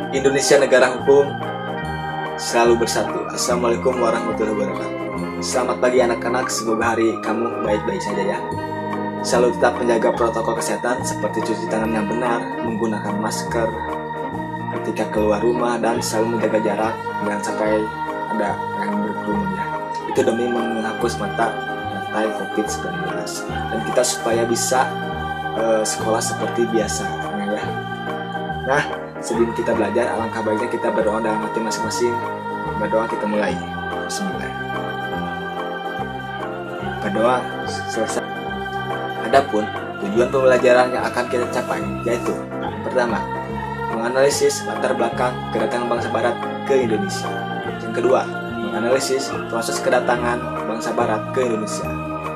Indonesia negara hukum, selalu bersatu. Assalamualaikum warahmatullahi wabarakatuh. Selamat pagi anak-anak, semoga hari kamu baik-baik saja ya. Selalu tetap menjaga protokol kesehatan seperti cuci tangan yang benar, menggunakan masker ketika keluar rumah, dan selalu menjaga jarak, jangan sampai ada yang berkerumun ya. Itu demi menghapus mata rantai COVID-19 dan kita supaya bisa sekolah seperti biasa ya. Nah, sebelum kita belajar, alangkah baiknya kita berdoa dalam hati masing-masing. Berdoa, kita mulai. Bismillah. Berdoa selesai. Adapun tujuan pembelajaran yang akan kita capai yaitu pertama, menganalisis latar belakang kedatangan bangsa Barat ke Indonesia. Yang kedua, menganalisis proses kedatangan bangsa Barat ke Indonesia.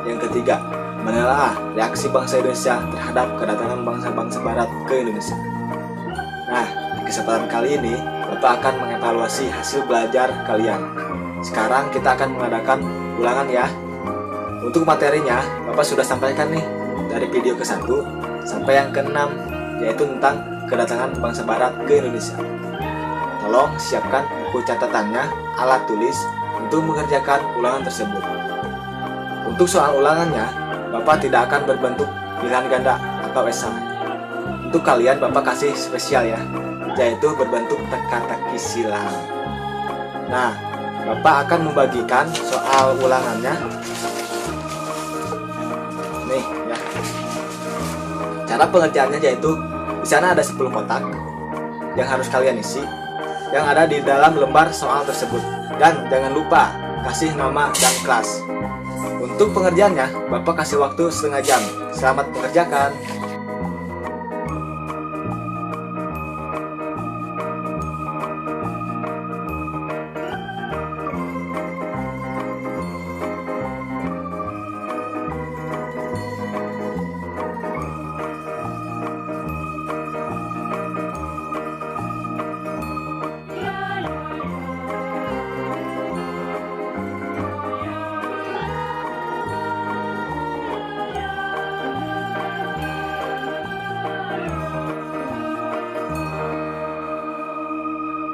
Yang ketiga, menelaah reaksi bangsa Indonesia terhadap kedatangan bangsa-bangsa Barat ke Indonesia. Nah, di kesempatan kali ini, Bapak akan mengevaluasi hasil belajar kalian. Sekarang kita akan mengadakan ulangan ya. Untuk materinya, Bapak sudah sampaikan nih dari video ke-1 sampai yang ke-6, yaitu tentang kedatangan bangsa Barat ke Indonesia. Tolong siapkan buku catatannya, alat tulis untuk mengerjakan ulangan tersebut. Untuk soal ulangannya, Bapak tidak akan berbentuk pilihan ganda atau esai. Untuk kalian Bapak kasih spesial ya, yaitu berbentuk teka-teki silang. Nah, Bapak akan membagikan soal ulangannya nih ya. Cara pengerjaannya yaitu di sana ada 10 kotak yang harus kalian isi yang ada di dalam lembar soal tersebut, dan jangan lupa kasih nama dan kelas. Untuk pengerjaannya Bapak kasih waktu setengah jam. Selamat mengerjakan.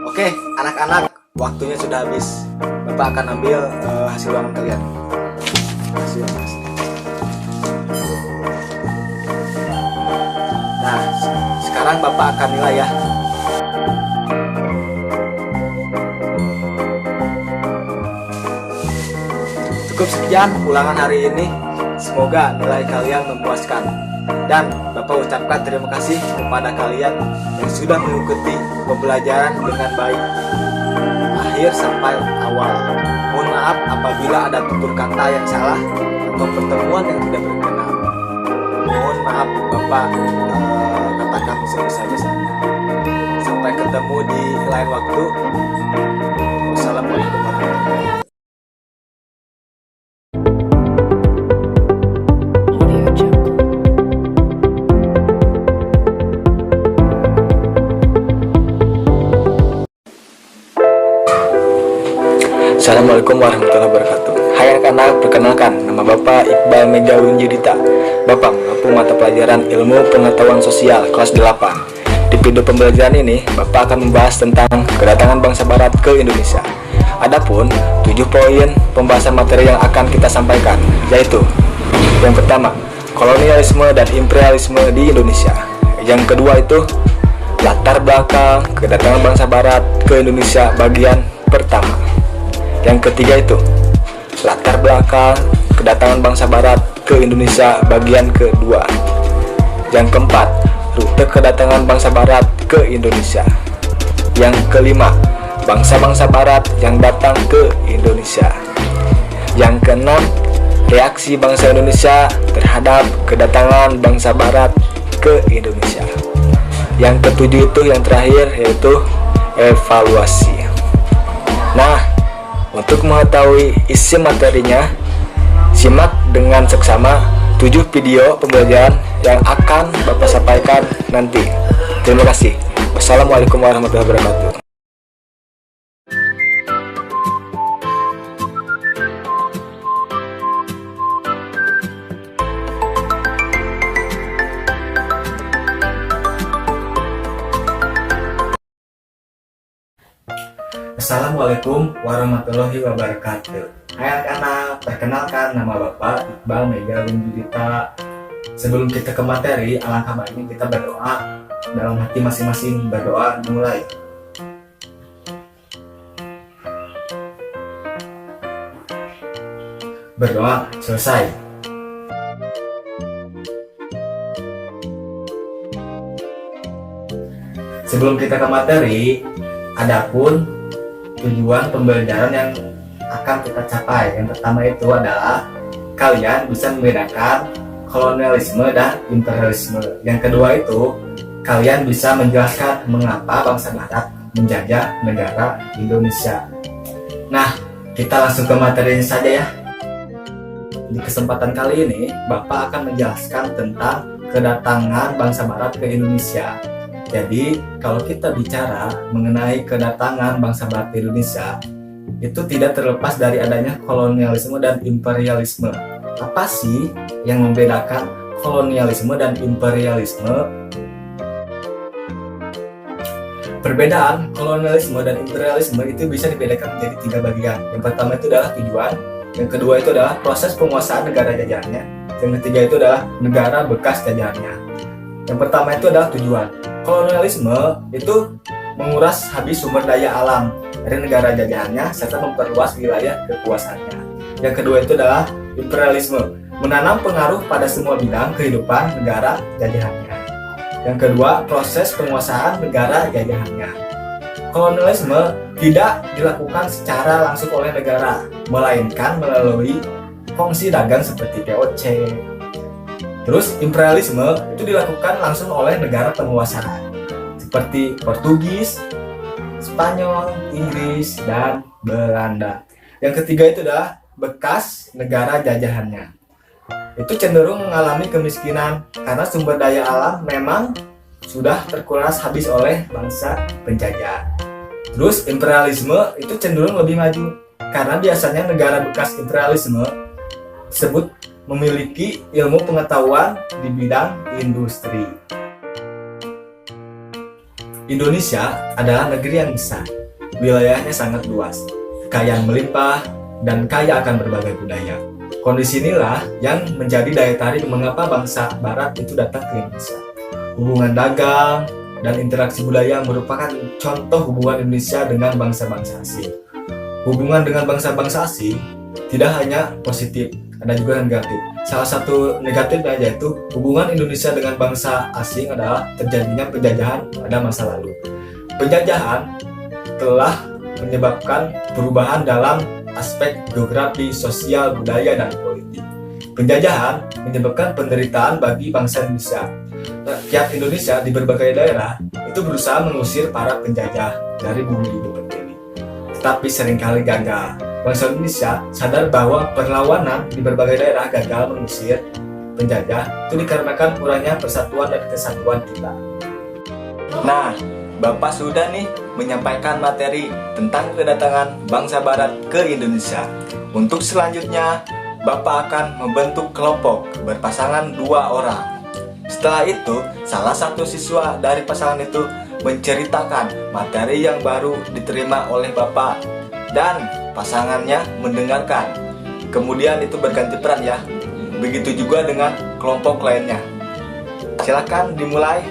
Oke, anak-anak, waktunya sudah habis. Bapak akan ambil hasil ulangan kalian. Nah, sekarang Bapak akan nilai ya. Cukup sekian ulangan hari ini. Semoga nilai kalian memuaskan. Dan Bapak ucapkan terima kasih kepada kalian yang sudah mengikuti pembelajaran dengan baik akhir sampai awal. Mohon maaf apabila ada tutur kata yang salah atau pertemuan yang tidak berkenan. Mohon maaf Bapak katakan sebisa saja. Sampai ketemu di lain waktu. Wassalamualaikum warahmatullahi wabarakatuh. Assalamualaikum warahmatullahi wabarakatuh. Hai anak-anak, perkenalkan, nama Bapak Iqbal Megawin Yudita. Bapak mengampu mata pelajaran Ilmu Pengetahuan Sosial kelas 8. Di video pembelajaran ini, Bapak akan membahas tentang kedatangan bangsa Barat ke Indonesia. Adapun 7 poin pembahasan materi yang akan kita sampaikan, yaitu yang pertama, kolonialisme dan imperialisme di Indonesia. Yang kedua itu latar belakang kedatangan bangsa Barat ke Indonesia bagian pertama. Yang ketiga itu latar belakang kedatangan bangsa Barat ke Indonesia bagian kedua. Yang keempat, rute kedatangan bangsa Barat ke Indonesia. Yang kelima, bangsa-bangsa Barat yang datang ke Indonesia. Yang keenam, reaksi bangsa Indonesia terhadap kedatangan bangsa Barat ke Indonesia. Yang ketujuh itu yang terakhir, yaitu evaluasi. Nah, untuk mengetahui isi materinya, simak dengan seksama 7 video pembelajaran yang akan Bapak sampaikan nanti. Terima kasih. Wassalamualaikum warahmatullahi wabarakatuh. Assalamualaikum warahmatullahi wabarakatuh. Hai anak-anak, perkenalkan nama Bapak Iqbal Mega Winjudita. Sebelum kita ke materi, alangkah baiknya kita berdoa dalam hati masing-masing. Berdoa mulai. Berdoa selesai. Sebelum kita ke materi, adapun tujuan pembelajaran yang akan kita capai. Yang pertama itu adalah kalian bisa membedakan kolonialisme dan imperialisme. Yang kedua itu kalian bisa menjelaskan mengapa bangsa Barat menjajah negara Indonesia. Nah, kita langsung ke materinya saja ya. Di kesempatan kali ini, Bapak akan menjelaskan tentang kedatangan bangsa Barat ke Indonesia. Jadi, kalau kita bicara mengenai kedatangan bangsa Barat ke Indonesia, itu tidak terlepas dari adanya kolonialisme dan imperialisme. Apa sih yang membedakan kolonialisme dan imperialisme? Perbedaan kolonialisme dan imperialisme itu bisa dibedakan menjadi 3 bagian. Yang pertama itu adalah tujuan, yang kedua itu adalah proses penguasaan negara jajahannya, yang ketiga itu adalah negara bekas jajahannya. Yang pertama itu adalah tujuan. Kolonialisme itu menguras habis sumber daya alam dari negara jajahannya serta memperluas wilayah kekuasaannya. Yang kedua itu adalah imperialisme, menanam pengaruh pada semua bidang kehidupan negara jajahannya. Yang kedua, proses penguasaan negara jajahannya. Kolonialisme tidak dilakukan secara langsung oleh negara, melainkan melalui fungsi dagang seperti VOC. Terus imperialisme itu dilakukan langsung oleh negara penguasa seperti Portugis, Spanyol, Inggris, dan Belanda. Yang ketiga itu adalah bekas negara jajahannya. Itu cenderung mengalami kemiskinan karena sumber daya alam memang sudah terkuras habis oleh bangsa penjajah. Terus imperialisme itu cenderung lebih maju karena biasanya negara bekas imperialisme disebut memiliki ilmu pengetahuan di bidang industri. Indonesia adalah negeri yang besar, wilayahnya sangat luas, kekayaan melimpah, dan kaya akan berbagai budaya. Kondisi inilah yang menjadi daya tarik mengapa bangsa Barat itu datang ke Indonesia. Hubungan dagang dan interaksi budaya merupakan contoh hubungan Indonesia dengan bangsa-bangsa asing. Hubungan dengan bangsa-bangsa asing tidak hanya positif, ada juga negatif. Salah satu negatifnya yaitu hubungan Indonesia dengan bangsa asing adalah terjadinya penjajahan pada masa lalu. Penjajahan telah menyebabkan perubahan dalam aspek geografi, sosial, budaya, dan politik. Penjajahan menyebabkan penderitaan bagi bangsa Indonesia. Rakyat Indonesia di berbagai daerah itu berusaha mengusir para penjajah dari bumi ibu pertiwi, tetapi seringkali gagal. Bangsa Indonesia sadar bahwa perlawanan di berbagai daerah gagal mengusir penjajah itu dikarenakan kurangnya persatuan dan kesatuan kita. Nah, Bapak sudah nih menyampaikan materi tentang kedatangan bangsa Barat ke Indonesia. Untuk selanjutnya, Bapak akan membentuk kelompok berpasangan 2 orang. Setelah itu, salah satu siswa dari pasangan itu menceritakan materi yang baru diterima oleh Bapak dan pasangannya mendengarkan. Kemudian itu berganti peran ya. Begitu juga dengan kelompok lainnya. Silakan dimulai.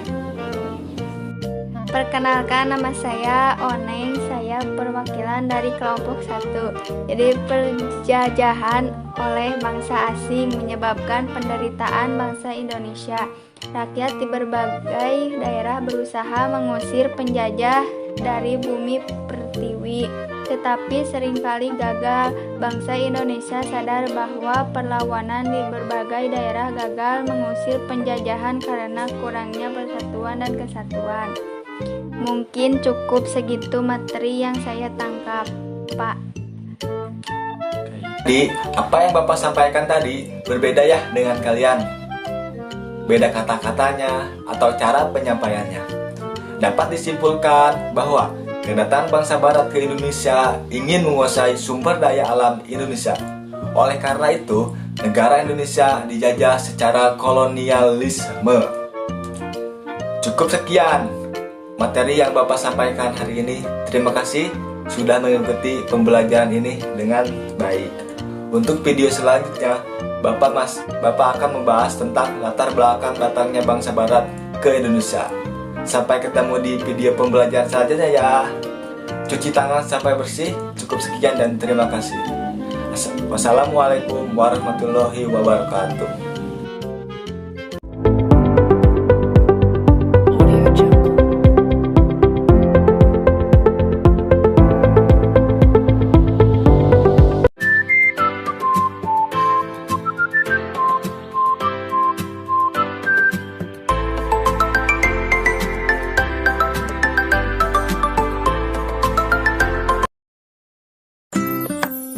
Perkenalkan, nama saya Oneng, saya perwakilan dari kelompok 1. Jadi penjajahan oleh bangsa asing menyebabkan penderitaan bangsa Indonesia. Rakyat di berbagai daerah berusaha mengusir penjajah dari bumi pertiwi, tetapi seringkali gagal. Bangsa Indonesia sadar bahwa perlawanan di berbagai daerah gagal mengusir penjajahan karena kurangnya persatuan dan kesatuan. Mungkin cukup segitu materi yang saya tangkap, Pak. Jadi, apa yang Bapak sampaikan tadi berbeda ya dengan kalian. Beda kata-katanya atau cara penyampaiannya. Dapat disimpulkan bahwa kedatangan bangsa Barat ke Indonesia ingin menguasai sumber daya alam Indonesia. Oleh karena itu, negara Indonesia dijajah secara kolonialisme. Cukup sekian materi yang Bapak sampaikan hari ini. Terima kasih sudah mengikuti pembelajaran ini dengan baik. Untuk video selanjutnya, Bapak akan membahas tentang latar belakang datangnya bangsa Barat ke Indonesia. Sampai ketemu di video pembelajaran selanjutnya ya. Cuci tangan sampai bersih. Cukup sekian dan terima kasih. Wassalamualaikum warahmatullahi wabarakatuh.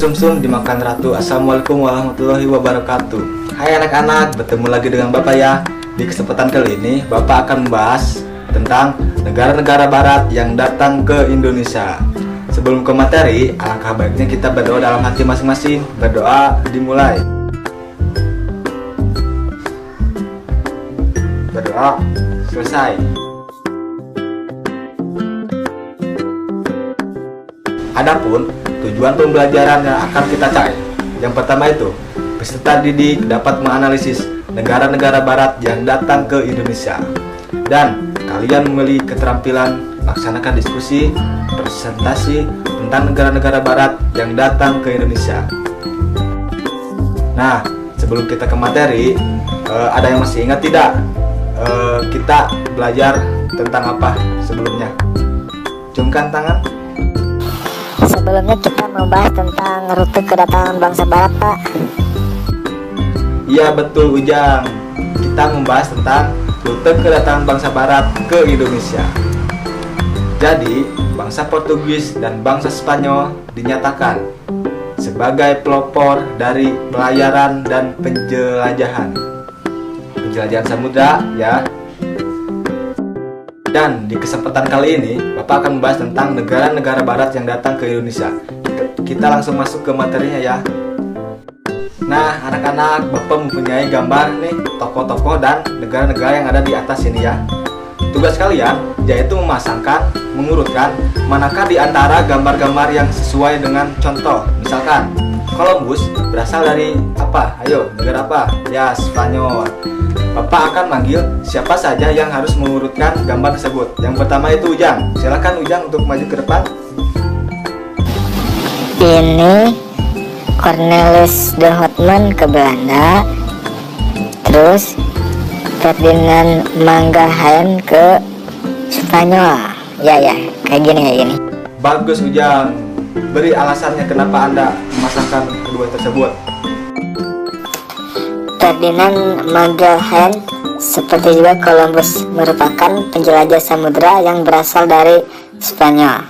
Sumsum dimakan ratu. Assalamualaikum warahmatullahi wabarakatuh. Hai anak-anak, bertemu lagi dengan Bapak ya. Di kesempatan kali ini Bapak akan membahas tentang negara-negara barat yang datang ke Indonesia. Sebelum ke materi, alangkah baiknya kita berdoa dalam hati masing-masing. Berdoa dimulai. Berdoa selesai. Adapun tujuan pembelajaran yang akan kita cari, yang pertama itu, peserta didik dapat menganalisis negara-negara barat yang datang ke Indonesia. Dan kalian memiliki keterampilan melaksanakan diskusi, presentasi tentang negara-negara barat yang datang ke Indonesia. Nah, sebelum kita ke materi, ada yang masih ingat tidak? Kita belajar tentang apa sebelumnya? Ciumkan tangan. Sebelumnya kita membahas tentang rute kedatangan bangsa Barat, Pak. Iya betul Ujang. Kita membahas tentang rute kedatangan bangsa Barat ke Indonesia. Jadi, bangsa Portugis dan bangsa Spanyol dinyatakan sebagai pelopor dari pelayaran dan penjelajahan samudra ya. Dan di kesempatan kali ini, Bapak akan membahas tentang negara-negara barat yang datang ke Indonesia. Kita langsung masuk ke materinya ya. Nah, anak-anak, Bapak mempunyai gambar nih, tokoh-tokoh dan negara-negara yang ada di atas ini ya. Tugas kalian yaitu memasangkan, mengurutkan manakah di antara gambar-gambar yang sesuai dengan contoh. Misalkan, Columbus berasal dari apa? Ayo, negara apa? Ya, Spanyol. Bapak akan manggil siapa saja yang harus mengurutkan gambar tersebut. Yang pertama itu Ujang. Silakan Ujang untuk maju ke depan. Ini Cornelis de Houtman ke Belanda. Terus Ferdinand Magellan ke Spanyol. Ya, kayak gini. Bagus Ujang. Beri alasannya kenapa Anda memasangkan kedua tersebut. Ferdinand Magellan seperti juga Columbus merupakan penjelajah samudra yang berasal dari Spanyol.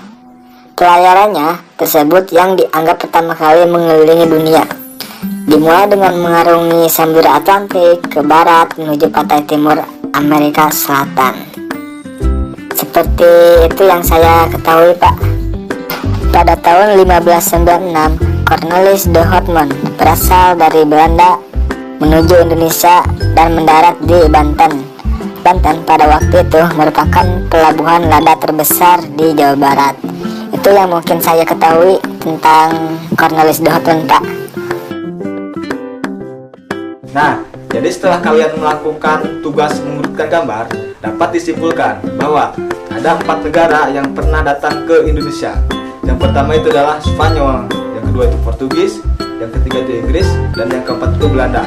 Pelayarannya tersebut yang dianggap pertama kali mengelilingi dunia, dimulai dengan mengarungi Samudra Atlantik ke barat menuju pantai timur Amerika Selatan. Seperti itu yang saya ketahui, Pak. Pada tahun 1596, Cornelis de Houtman berasal dari Belanda menuju Indonesia dan mendarat di Banten. Banten pada waktu itu merupakan pelabuhan lada terbesar di Jawa Barat. Itu yang mungkin saya ketahui tentang Cornelis de Houtman, Pak. Nah, jadi setelah kalian melakukan tugas mengurutkan gambar, dapat disimpulkan bahwa ada 4 negara yang pernah datang ke Indonesia. Yang pertama itu adalah Spanyol, yang kedua itu Portugis, yang ketiga itu Inggris, dan yang keempat itu Belanda.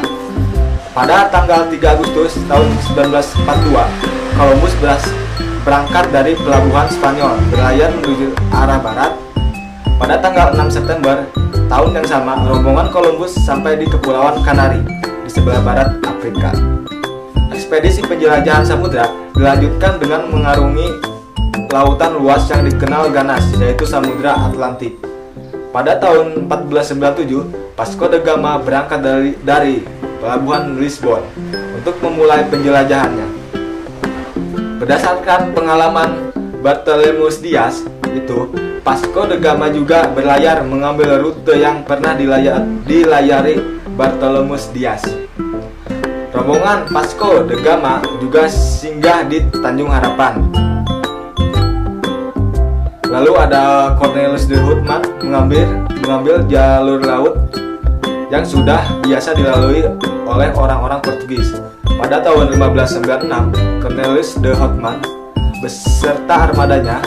Pada tanggal 3 Agustus tahun 1942, Columbus berangkat dari pelabuhan Spanyol berlayar menuju arah barat. Pada tanggal 6 September tahun yang sama, rombongan Columbus sampai di Kepulauan Kanari di sebelah barat Afrika. Ekspedisi penjelajahan samudra dilanjutkan dengan mengarungi lautan luas yang dikenal ganas, yaitu Samudra Atlantik. Pada tahun 1497, Vasco da Gama berangkat dari pelabuhan Lisbon untuk memulai penjelajahannya. Berdasarkan pengalaman Bartolomeu Dias itu, Vasco da Gama juga berlayar mengambil rute yang pernah dilayari Bartolomeu Dias. Rombongan Vasco da Gama juga singgah di Tanjung Harapan. Lalu ada Cornelis de Houtman mengambil jalur laut yang sudah biasa dilalui oleh orang-orang Portugis. Pada tahun 1596, Cornelis de Houtman beserta armadanya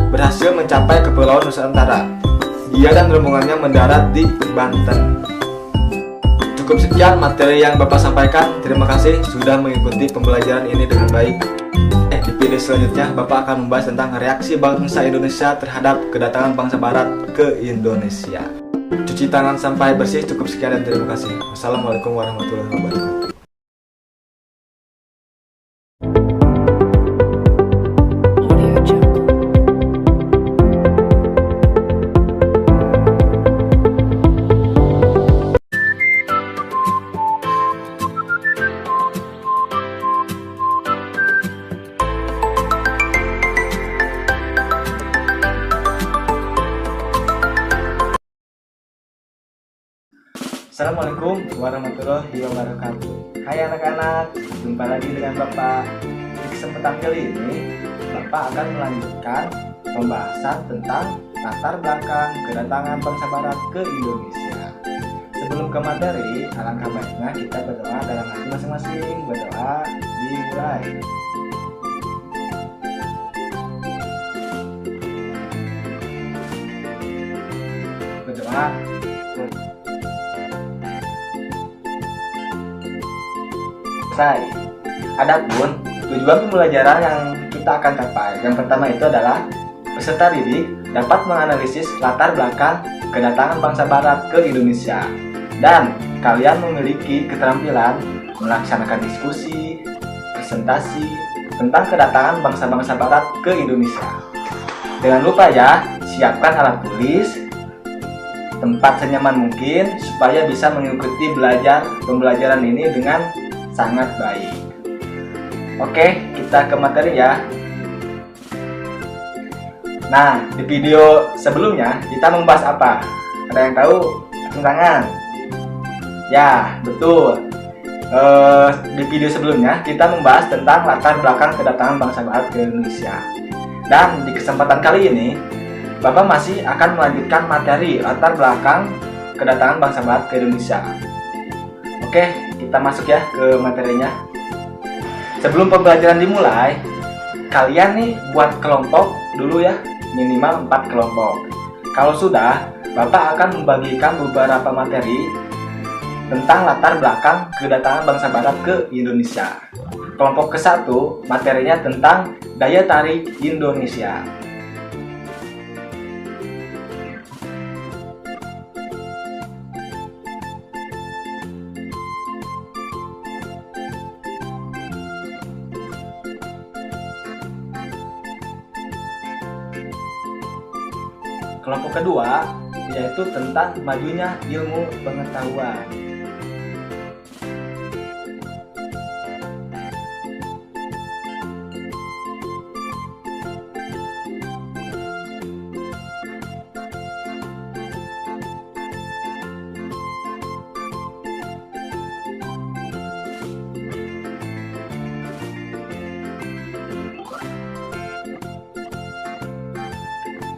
berhasil mencapai Kepulauan Nusantara. Dia dan rombongannya mendarat di Banten. Cukup sekian materi yang Bapak sampaikan. Terima kasih sudah mengikuti pembelajaran ini dengan baik. Di video selanjutnya Bapak akan membahas tentang reaksi bangsa Indonesia terhadap kedatangan bangsa Barat ke Indonesia. Cuci tangan sampai bersih. Cukup sekian dan terima kasih. Wassalamualaikum warahmatullahi wabarakatuh. Assalamualaikum warahmatullahi wabarakatuh. Hai anak-anak, jumpa lagi dengan Bapak. Di kesempatan kali ini, Bapak akan melanjutkan pembahasan tentang latar belakang kedatangan bangsa Barat ke Indonesia. Sebelum ke materi, alangkah baiknya kita berdoa dalam hati masing-masing. Berdoa dimulai. Berdoa. Selesai. Adapun tujuan pembelajaran yang kita akan capai, yang pertama itu adalah peserta didik dapat menganalisis latar belakang kedatangan bangsa Barat ke Indonesia, dan kalian memiliki keterampilan melaksanakan diskusi, presentasi tentang kedatangan bangsa-bangsa Barat ke Indonesia. Jangan lupa ya, siapkan alat tulis, tempat senyaman mungkin supaya bisa mengikuti pembelajaran ini dengan sangat baik. Oke, kita ke materi ya. Nah, di video sebelumnya kita membahas apa? Ada yang tahu? Angkat tangan. Ya, betul. Di video sebelumnya kita membahas tentang latar belakang kedatangan bangsa Barat ke Indonesia. Dan di kesempatan kali ini, Bapak masih akan melanjutkan materi latar belakang kedatangan bangsa Barat ke Indonesia. Oke, kita masuk ya ke materinya. Sebelum pembelajaran dimulai, kalian nih buat kelompok dulu ya, minimal 4 kelompok. Kalau sudah, Bapak akan membagikan beberapa materi tentang latar belakang kedatangan bangsa Barat ke Indonesia. Kelompok ke-1, materinya tentang daya tarik Indonesia. Kelompok kedua yaitu tentang majunya ilmu pengetahuan.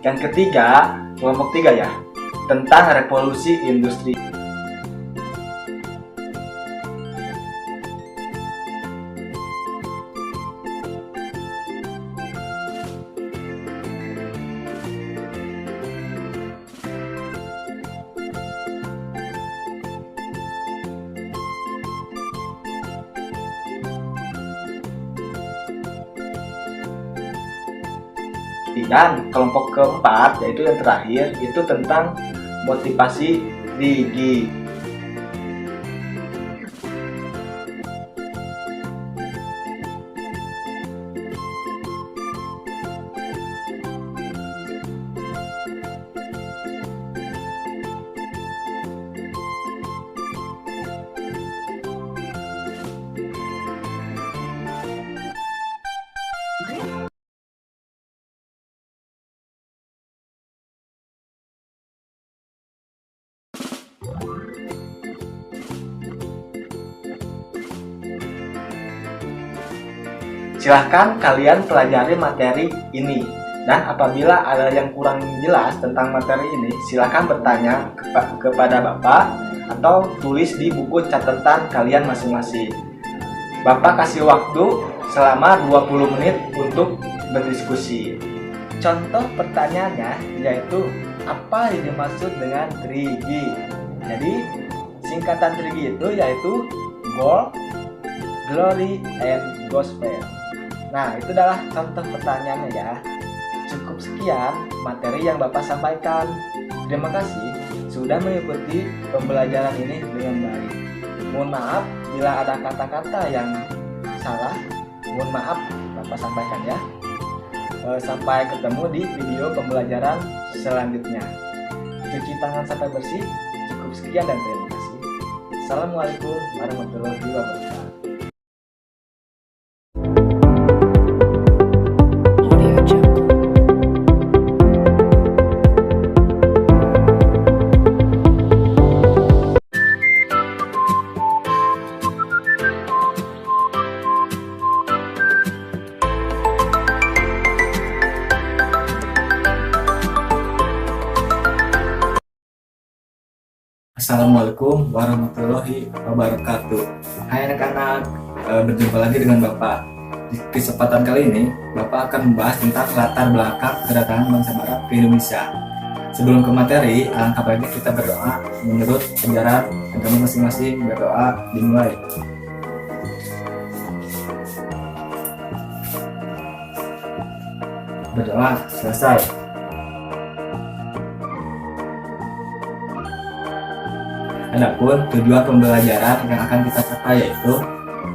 Yang ketiga, kelompok 3 ya, tentang revolusi industri. Dan kelompok keempat, yaitu yang terakhir, itu tentang motivasi Rigi. Silahkan kalian pelajari materi ini. Dan apabila ada yang kurang jelas tentang materi ini, silahkan bertanya kepada Bapak atau tulis di buku catatan kalian masing-masing. Bapak kasih waktu selama 20 menit untuk berdiskusi. Contoh pertanyaannya yaitu, apa yang dimaksud dengan 3G? Jadi singkatan 3G itu yaitu Gold, Glory, and Gospel. Nah, itu adalah contoh pertanyaannya ya. Cukup sekian materi yang Bapak sampaikan. Terima kasih sudah mengikuti pembelajaran ini dengan baik. Mohon maaf bila ada kata-kata yang salah. Mohon maaf Bapak sampaikan ya. Sampai ketemu di video pembelajaran selanjutnya. Cuci tangan sampai bersih. Cukup sekian dan terima kasih. Assalamualaikum warahmatullahi wabarakatuh. Assalamualaikum warahmatullahi wabarakatuh. Hai anak-anak, berjumpa lagi dengan Bapak. Di kesempatan kali ini, Bapak akan membahas tentang latar belakang kedatangan bangsa Barat ke Indonesia. Sebelum ke materi, alangkah baiknya kita berdoa menurut ajaran agama masing-masing. Berdoa dimulai. Berdoa selesai. Adapun tujuan pembelajaran yang akan kita capai yaitu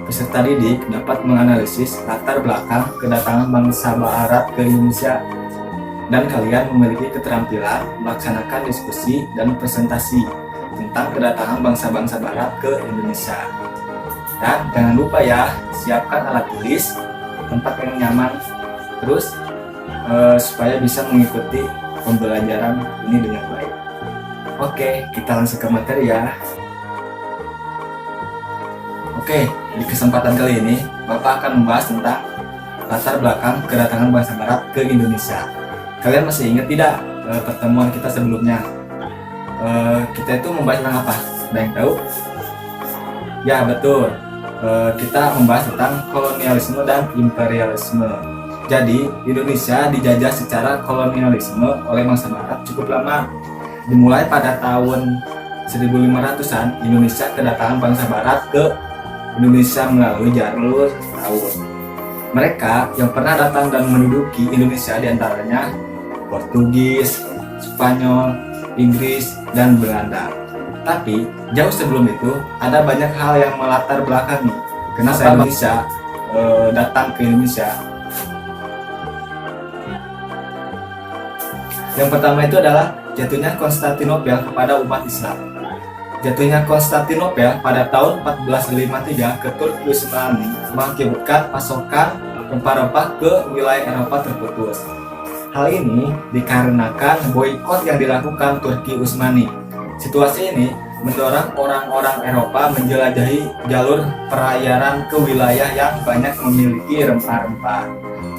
peserta didik dapat menganalisis latar belakang kedatangan bangsa Barat ke Indonesia dan kalian memiliki keterampilan melaksanakan diskusi dan presentasi tentang kedatangan bangsa-bangsa Barat ke Indonesia. Dan jangan lupa ya, siapkan alat tulis, tempat yang nyaman, terus supaya bisa mengikuti pembelajaran ini dengan baik. Oke, kita langsung ke materi ya. Oke, di kesempatan kali ini Bapak akan membahas tentang latar belakang kedatangan bangsa Barat ke Indonesia. Kalian masih ingat tidak pertemuan kita sebelumnya? Kita itu membahas tentang apa? Ada yang tahu? Ya, betul. Kita membahas tentang kolonialisme dan imperialisme. Jadi, Indonesia dijajah secara kolonialisme oleh bangsa Barat cukup lama. Dimulai pada tahun 1500-an, Indonesia kedatangan bangsa Barat ke Indonesia melalui jalur laut. Mereka yang pernah datang dan menduduki Indonesia diantaranya Portugis, Spanyol, Inggris, dan Belanda. Tapi jauh sebelum itu ada banyak hal yang melatar belakangi kenapa Indonesia datang ke Indonesia. Yang pertama itu adalah jatuhnya Konstantinopel kepada umat Islam. Jatuhnya Konstantinopel pada tahun 1453 ke Turki Utsmani mengakibatkan pasokan rempah-rempah ke wilayah Eropa terputus. Hal ini dikarenakan boikot yang dilakukan Turki Utsmani. Situasi ini mendorong orang-orang Eropa menjelajahi jalur perairan ke wilayah yang banyak memiliki rempah-rempah,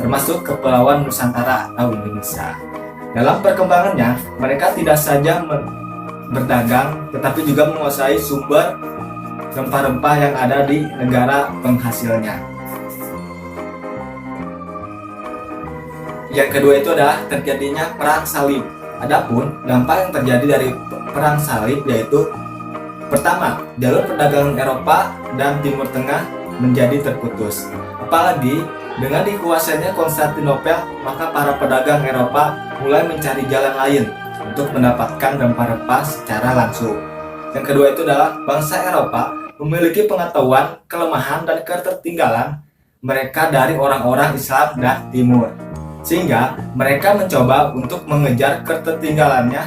termasuk Kepulauan Nusantara atau Indonesia. Dalam perkembangannya, mereka tidak saja berdagang, tetapi juga menguasai sumber rempah-rempah yang ada di negara penghasilnya. Yang kedua itu adalah terjadinya Perang Salib. Adapun dampak yang terjadi dari Perang Salib yaitu pertama, jalur perdagangan Eropa dan Timur Tengah menjadi terputus. Apalagi dengan dikuasainya Konstantinopel, maka para pedagang Eropa mulai mencari jalan lain untuk mendapatkan rempah-rempah secara langsung. Yang kedua itu adalah bangsa Eropa memiliki pengetahuan, kelemahan, dan ketertinggalan mereka dari orang-orang Islam dan Timur. Sehingga mereka mencoba untuk mengejar ketertinggalannya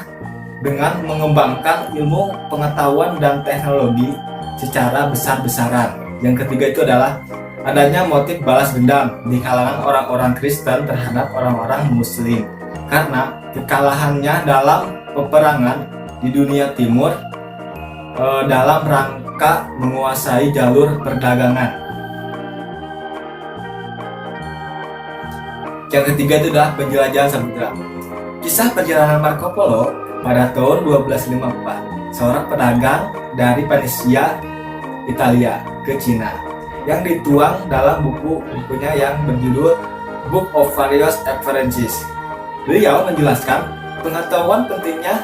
dengan mengembangkan ilmu pengetahuan dan teknologi secara besar-besaran. Yang ketiga itu adalah adanya motif balas dendam di kalangan orang-orang Kristen terhadap orang-orang Muslim karena kekalahannya dalam peperangan di dunia timur dalam rangka menguasai jalur perdagangan. Yang ketiga itu adalah penjelajahan samudra. Kisah perjalanan Marco Polo pada tahun 1254, seorang pedagang dari Venesia, Italia ke Cina, yang dituang dalam bukunya yang berjudul Book of Various Experiences. Beliau menjelaskan pengetahuan pentingnya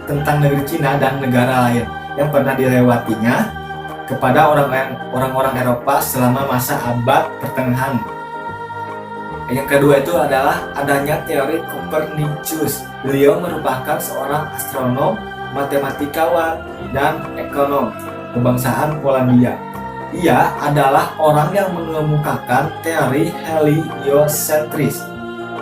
tentang negeri Cina dan negara lain yang pernah dilewatinya kepada orang-orang Eropa selama masa abad pertengahan. Yang kedua itu adalah adanya teori Copernicus. Beliau merupakan seorang astronom, matematikawan, dan ekonom kebangsaan Polandia. Ia adalah orang yang mengemukakan teori heliocentris.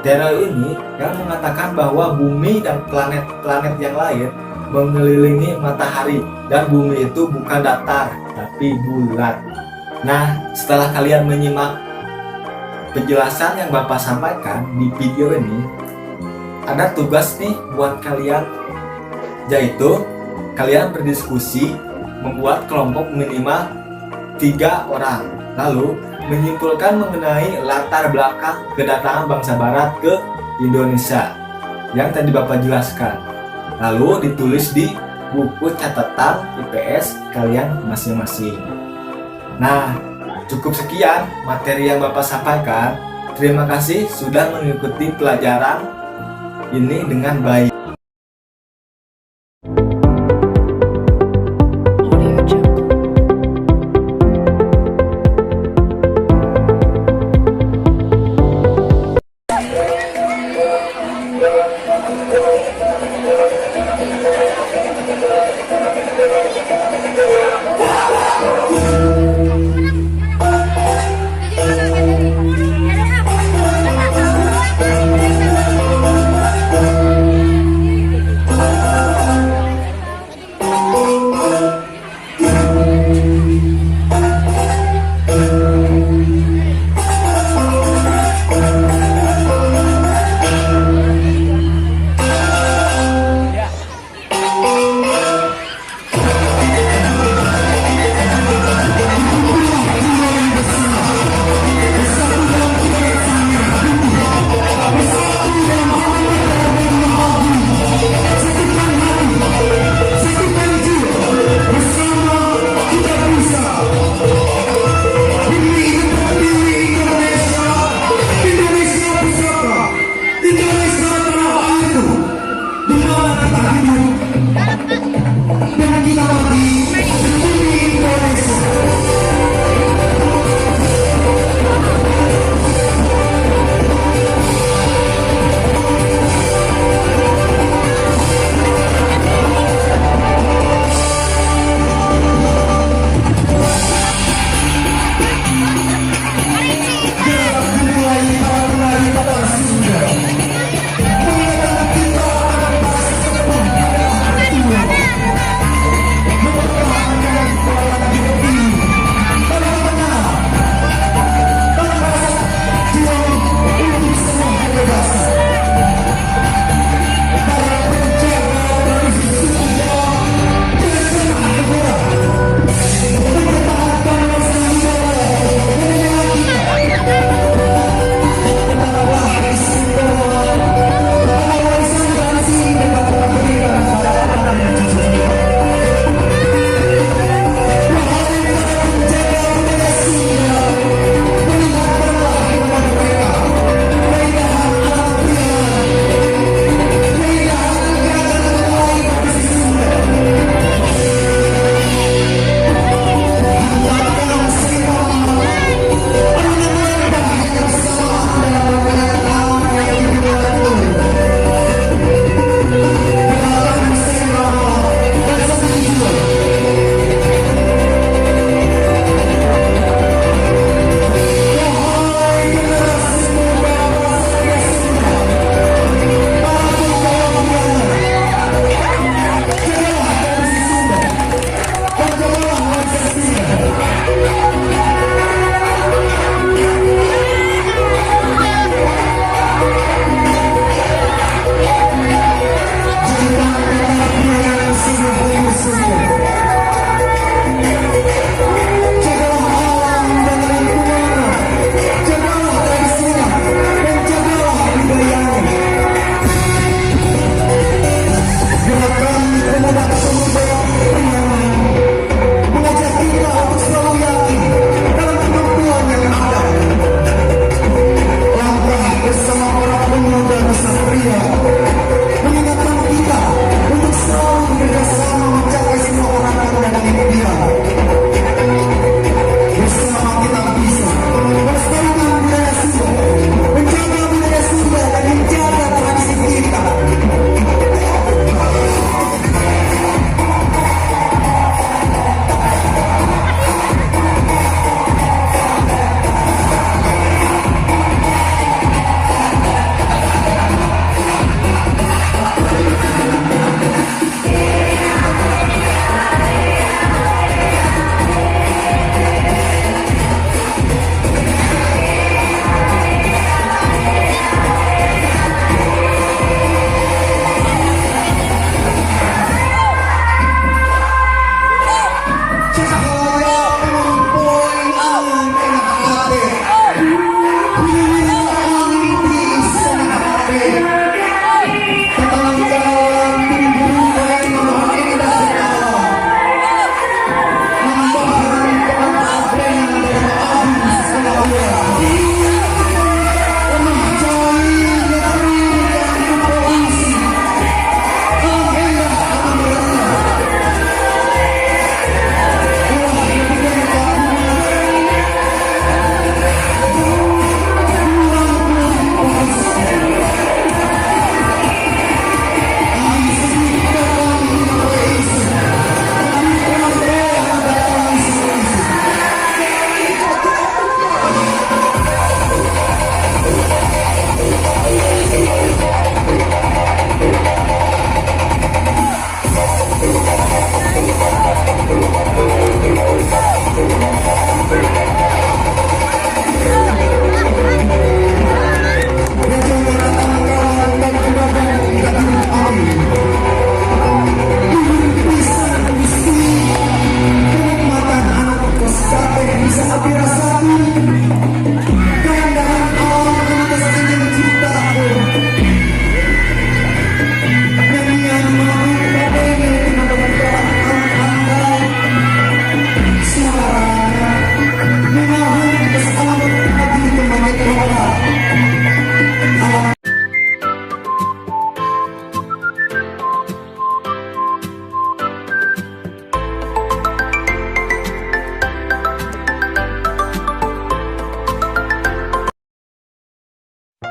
Teori ini yang mengatakan bahwa bumi dan planet-planet yang lain mengelilingi matahari dan bumi itu bukan datar tapi bulat. Nah, setelah kalian menyimak penjelasan yang Bapak sampaikan di video ini, ada tugas nih buat kalian, yaitu kalian berdiskusi membuat kelompok minimal 3 orang, lalu menyimpulkan mengenai latar belakang kedatangan bangsa barat ke Indonesia yang tadi Bapak jelaskan, lalu ditulis di buku catatan IPS kalian masing-masing. Nah, cukup sekian materi yang Bapak sampaikan. Terima kasih sudah mengikuti pelajaran ini dengan baik.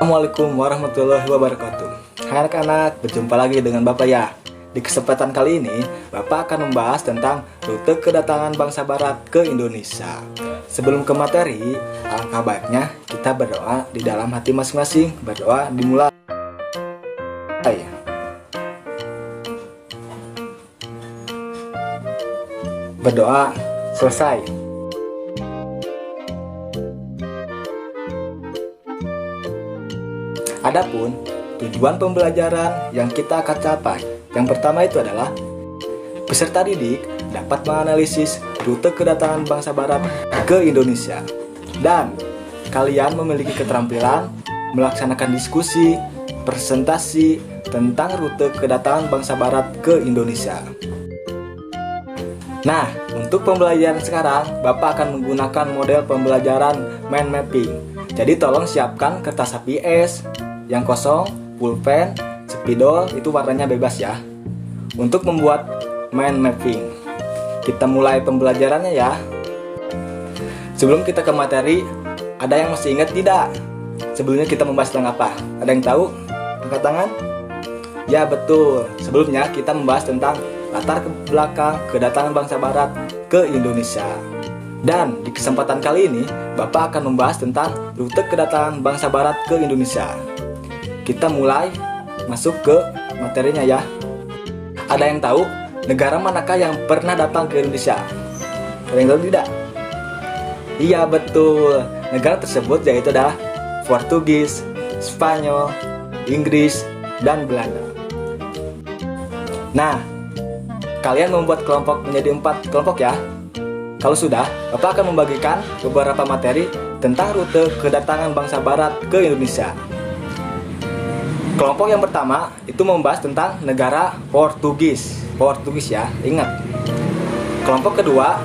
Assalamualaikum warahmatullahi wabarakatuh. Hai anak-anak, berjumpa lagi dengan Bapak ya. Di kesempatan kali ini, Bapak akan membahas tentang rute kedatangan bangsa barat ke Indonesia. Sebelum ke materi, alangkah baiknya kita berdoa di dalam hati masing-masing. Berdoa dimulai. Berdoa selesai. Adapun tujuan pembelajaran yang kita akan capai, yang pertama itu adalah peserta didik dapat menganalisis rute kedatangan bangsa barat ke Indonesia, dan kalian memiliki keterampilan melaksanakan diskusi, presentasi tentang rute kedatangan bangsa barat ke Indonesia. Nah, untuk pembelajaran sekarang, Bapak akan menggunakan model pembelajaran mind mapping. Jadi tolong siapkan kertas HPS yang kosong, pulpen, spidol, itu warnanya bebas ya, untuk membuat mind mapping. Kita mulai pembelajarannya ya. Sebelum kita ke materi, ada yang masih ingat tidak? Sebelumnya kita membahas tentang apa? Ada yang tahu? Angkat tangan. Ya betul, sebelumnya kita membahas tentang latar belakang kedatangan bangsa barat ke Indonesia. Dan di kesempatan kali ini, Bapak akan membahas tentang rute kedatangan bangsa barat ke Indonesia. Kita mulai masuk ke materinya ya. Ada yang tahu negara manakah yang pernah datang ke Indonesia? Ada yang tahu tidak? Iya betul, negara tersebut yaitu adalah Portugis, Spanyol, Inggris, dan Belanda. Nah, kalian membuat kelompok menjadi 4 kelompok ya. Kalau sudah, Bapak akan membagikan beberapa materi tentang rute kedatangan bangsa barat ke Indonesia. Kelompok yang pertama itu membahas tentang negara Portugis ya, ingat. Kelompok kedua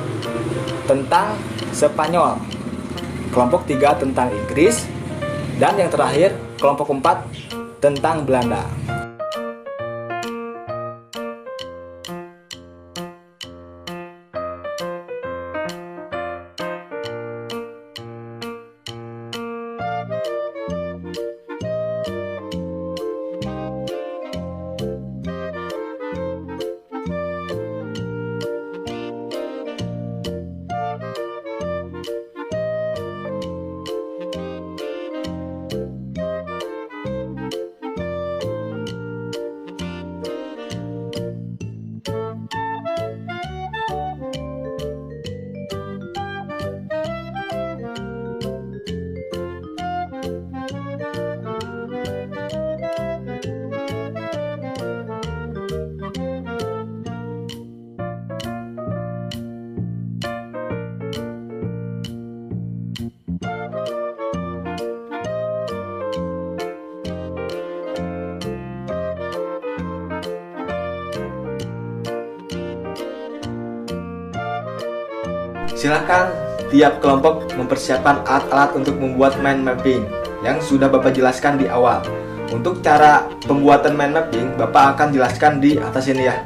tentang Spanyol. Kelompok 3 tentang Inggris. Dan yang terakhir, kelompok 4 tentang Belanda. Silakan tiap kelompok mempersiapkan alat-alat untuk membuat mind mapping yang sudah Bapak jelaskan di awal. Untuk cara pembuatan mind mapping, Bapak akan jelaskan di atas ini ya.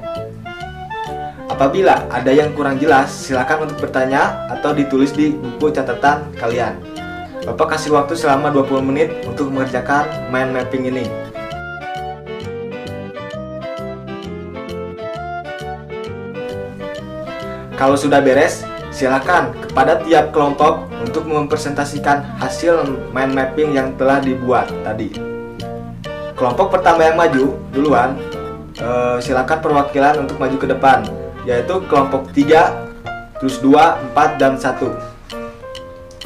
Apabila ada yang kurang jelas, silakan untuk bertanya atau ditulis di buku catatan kalian. Bapak kasih waktu selama 20 menit untuk mengerjakan mind mapping ini. Kalau sudah beres, silakan kepada tiap kelompok untuk mempresentasikan hasil mind mapping yang telah dibuat tadi. Kelompok pertama yang maju duluan, silakan perwakilan untuk maju ke depan, yaitu kelompok 3, terus 2, 4, dan 1.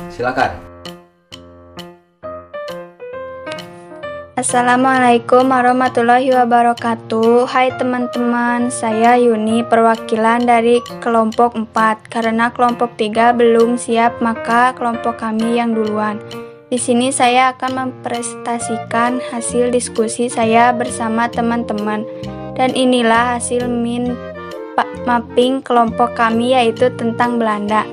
Silakan. Assalamualaikum warahmatullahi wabarakatuh. Hai teman-teman, saya Yuni, perwakilan dari kelompok 4. Karena kelompok 3 belum siap, maka kelompok kami yang duluan. Di sini saya akan mempresentasikan hasil diskusi saya bersama teman-teman. Dan inilah hasil mind mapping kelompok kami, yaitu tentang Belanda.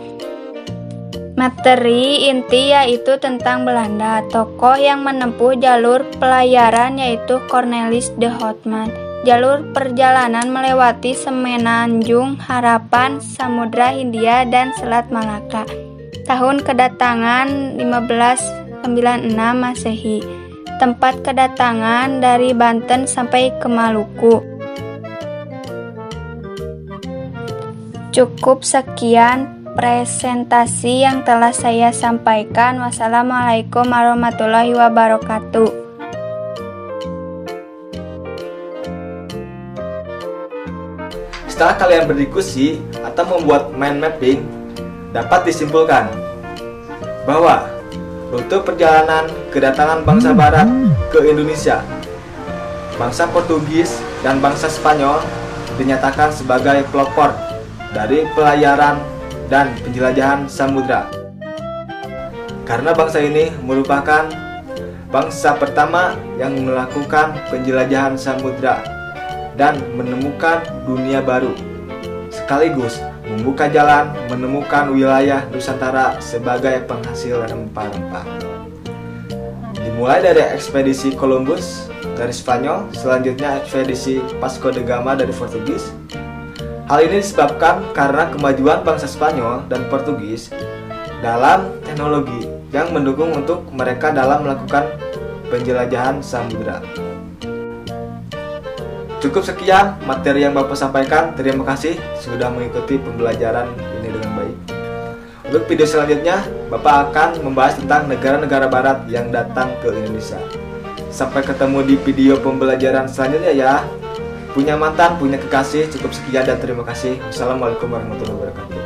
Materi inti yaitu tentang Belanda. Tokoh yang menempuh jalur pelayaran yaitu Cornelis de Houtman. Jalur perjalanan melewati Semenanjung Harapan, Samudra Hindia, dan Selat Malaka. Tahun kedatangan 1596 Masehi. Tempat kedatangan dari Banten sampai ke Maluku. Cukup sekian presentasi yang telah saya sampaikan. Wassalamualaikum warahmatullahi wabarakatuh. Setelah kalian berdiskusi atau membuat mind mapping, dapat disimpulkan bahwa rute perjalanan kedatangan bangsa Barat ke Indonesia, bangsa Portugis dan bangsa Spanyol dinyatakan sebagai pelopor dari pelayaran dan penjelajahan samudra. Karena bangsa ini merupakan bangsa pertama yang melakukan penjelajahan samudra dan menemukan dunia baru, sekaligus membuka jalan menemukan wilayah Nusantara sebagai penghasil rempah-rempah. Dimulai dari ekspedisi Columbus dari Spanyol, selanjutnya ekspedisi Vasco da Gama dari Portugis. Hal ini disebabkan karena kemajuan bangsa Spanyol dan Portugis dalam teknologi yang mendukung untuk mereka dalam melakukan penjelajahan samudra. Cukup sekian materi yang Bapak sampaikan. Terima kasih sudah mengikuti pembelajaran ini dengan baik. Untuk video selanjutnya, Bapak akan membahas tentang negara-negara barat yang datang ke Indonesia. Sampai ketemu di video pembelajaran selanjutnya ya. Punya mantan, punya kekasih. Cukup sekian dan terima kasih. Wassalamualaikum warahmatullahi wabarakatuh.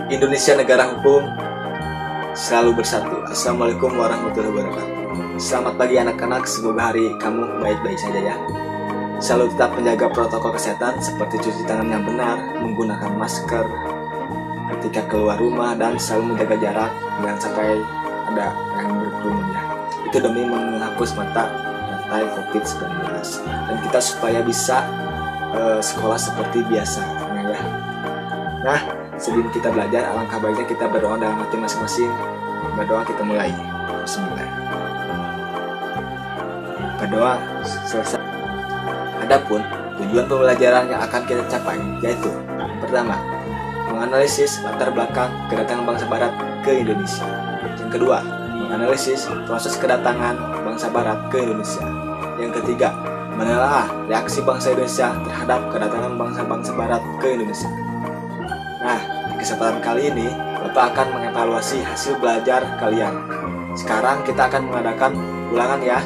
Indonesia negara hukum, selalu bersatu. Assalamualaikum warahmatullahi wabarakatuh. Selamat pagi anak-anak, semoga hari kamu baik-baik saja ya. Selalu tetap menjaga protokol kesehatan seperti cuci tangan yang benar, menggunakan masker ketika keluar rumah, dan selalu menjaga jarak, jangan sampai ada yang berkerumun ya. Itu demi menghapus mata rantai COVID-19 dan kita supaya bisa sekolah seperti biasa ya. Nah, sebelum kita belajar, alangkah baiknya kita berdoa dalam hati masing-masing. Berdoa, kita mulai. Bismillah. Berdoa selesai. Adapun tujuan pembelajaran yang akan kita capai yaitu: pertama, menganalisis latar belakang kedatangan bangsa Barat ke Indonesia. Yang kedua, menganalisis proses kedatangan bangsa Barat ke Indonesia. Yang ketiga, menelaah reaksi bangsa Indonesia terhadap kedatangan bangsa-bangsa Barat ke Indonesia. Nah, di kesempatan kali ini, Bapak akan mengevaluasi hasil belajar kalian. Sekarang kita akan mengadakan ulangan ya.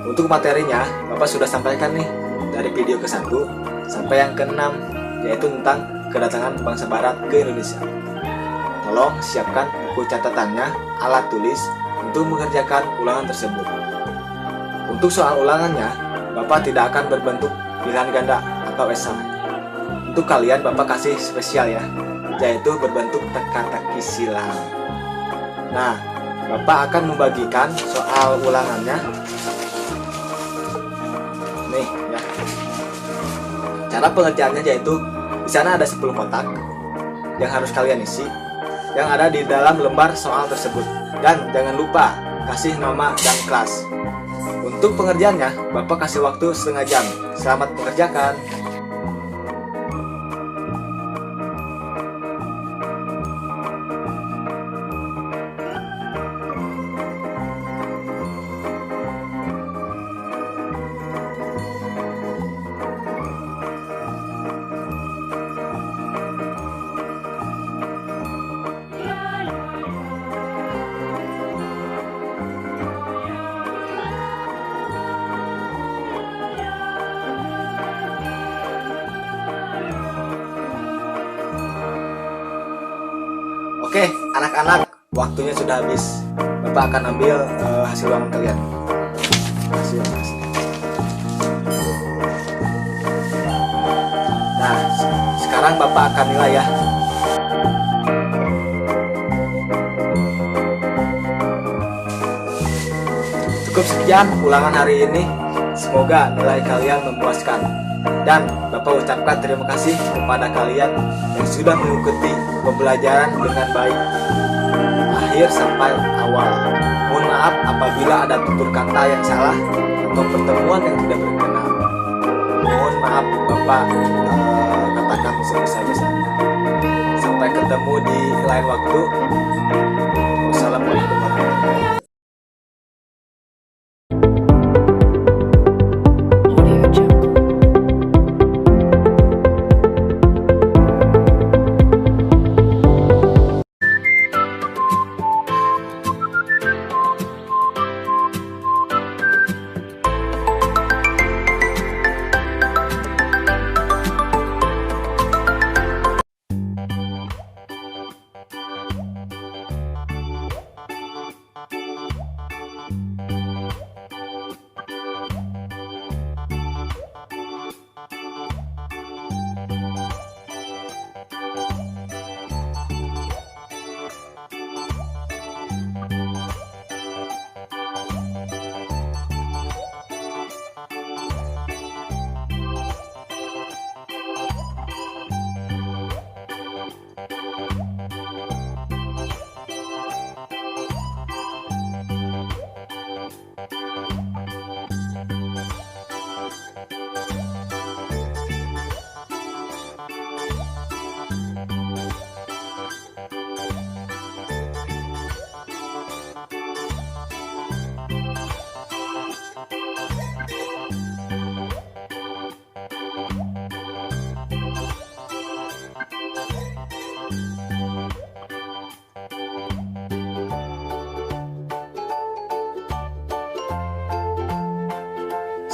Untuk materinya, Bapak sudah sampaikan nih dari video ke-1 sampai yang ke-6, yaitu tentang kedatangan bangsa Barat ke Indonesia. Tolong siapkan buku catatannya, alat tulis untuk mengerjakan ulangan tersebut. Untuk soal ulangannya, Bapak tidak akan berbentuk pilihan ganda atau esai. Untuk kalian Bapak kasih spesial ya, yaitu berbentuk teka-teki silang. Nah, Bapak akan membagikan soal ulangannya. Nih ya. Cara pengerjaannya yaitu di sana ada 10 kotak yang harus kalian isi yang ada di dalam lembar soal tersebut. Dan jangan lupa kasih nama dan kelas. Untuk pengerjaannya, Bapak kasih waktu setengah jam. Selamat mengerjakan. Oke, anak-anak, waktunya sudah habis. Bapak akan ambil hasil ulangan kalian. Hasil. Nah, sekarang Bapak akan nilai ya. Cukup sekian ulangan hari ini. Semoga nilai kalian memuaskan. Dan Bapak ucapkan terima kasih kepada kalian yang sudah mengikuti pembelajaran dengan baik akhir sampai awal. Mohon maaf apabila ada tutur kata yang salah atau pertemuan yang tidak berkenan. Mohon maaf Bapak katakan sebisa-bisanya. Sampai ketemu di lain waktu. Wassalamualaikum warahmatullahi wabarakatuh.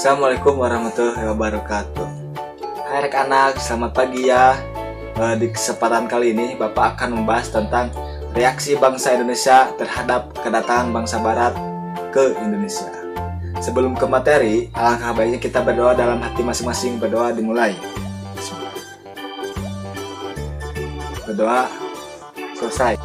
Assalamualaikum warahmatullahi wabarakatuh. Hai anak-anak, selamat pagi ya. Di kesempatan kali ini Bapak akan membahas tentang reaksi bangsa Indonesia terhadap kedatangan bangsa Barat ke Indonesia. Sebelum ke materi, alangkah baiknya kita berdoa dalam hati masing-masing. Berdoa dimulai. Berdoa selesai.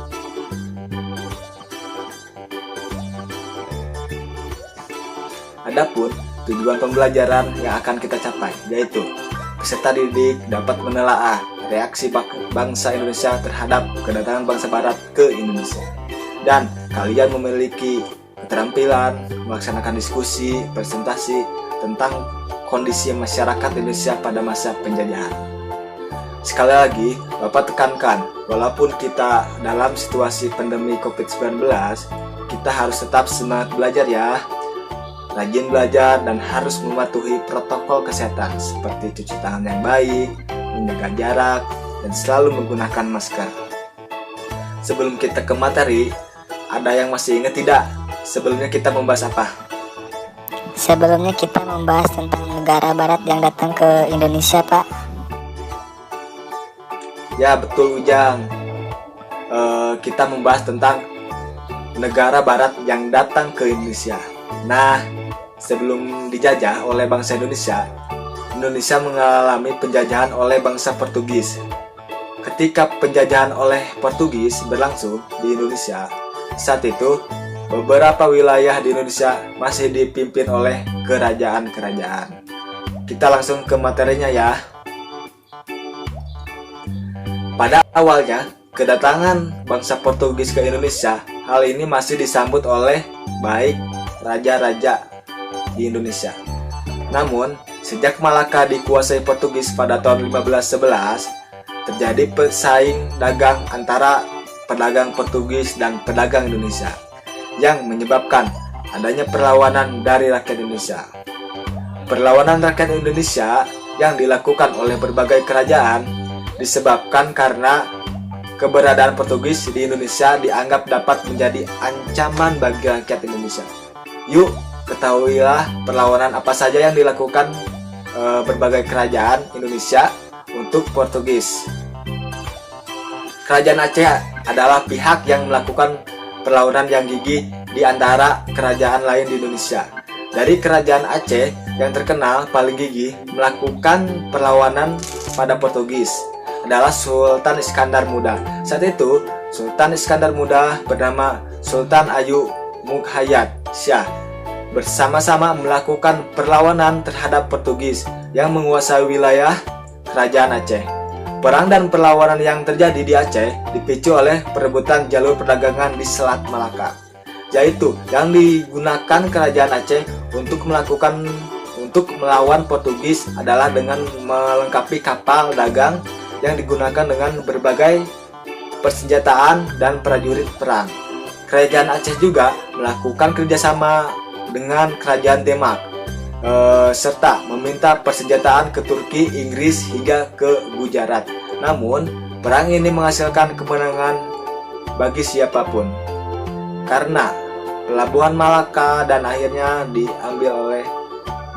Adapun tujuan pembelajaran yang akan kita capai, yaitu peserta didik dapat menelaah reaksi bangsa Indonesia terhadap kedatangan bangsa Barat ke Indonesia. Dan kalian memiliki keterampilan melaksanakan diskusi, presentasi tentang kondisi masyarakat Indonesia pada masa penjajahan. Sekali lagi, Bapak tekankan, walaupun kita dalam situasi pandemi COVID-19, kita harus tetap semangat belajar ya. Rajin belajar dan harus mematuhi protokol kesehatan seperti cuci tangan yang baik, menjaga jarak, dan selalu menggunakan masker. Sebelum kita ke materi, ada yang masih ingat tidak? Sebelumnya kita membahas apa? Sebelumnya kita membahas tentang negara barat yang datang ke Indonesia, Pak. Ya betul Ujang, kita membahas tentang negara barat yang datang ke Indonesia. Nah, sebelum dijajah oleh bangsa Indonesia, Indonesia mengalami penjajahan oleh bangsa Portugis. Ketika penjajahan oleh Portugis berlangsung di Indonesia, saat itu beberapa wilayah di Indonesia masih dipimpin oleh kerajaan-kerajaan. Kita langsung ke materinya ya. Pada awalnya, kedatangan bangsa Portugis ke Indonesia, hal ini masih disambut oleh baik raja-raja di Indonesia. Namun, sejak Malaka dikuasai Portugis pada tahun 1511, terjadi pesaing dagang antara pedagang Portugis dan pedagang Indonesia yang menyebabkan adanya perlawanan dari rakyat Indonesia. Perlawanan rakyat Indonesia yang dilakukan oleh berbagai kerajaan disebabkan karena keberadaan Portugis di Indonesia dianggap dapat menjadi ancaman bagi rakyat Indonesia. Yuk, ketahuilah perlawanan apa saja yang dilakukan berbagai kerajaan Indonesia untuk Portugis. Kerajaan Aceh adalah pihak yang melakukan perlawanan yang gigih di antara kerajaan lain di Indonesia. Dari kerajaan Aceh yang terkenal paling gigih melakukan perlawanan pada Portugis adalah Sultan Iskandar Muda. Saat itu, Sultan Iskandar Muda bernama Sultan Ayu Mukhayat Syah bersama-sama melakukan perlawanan terhadap Portugis yang menguasai wilayah kerajaan Aceh. Perang dan perlawanan yang terjadi di Aceh dipicu oleh perebutan jalur perdagangan di Selat Malaka, yaitu yang digunakan kerajaan Aceh untuk melawan Portugis adalah dengan melengkapi kapal dagang yang digunakan dengan berbagai persenjataan dan prajurit perang. Kerajaan Aceh juga melakukan kerjasama dengan kerajaan Demak serta meminta persenjataan ke Turki, Inggris hingga ke Gujarat. Namun, perang ini menghasilkan kemenangan bagi siapapun karena pelabuhan Malaka dan akhirnya diambil oleh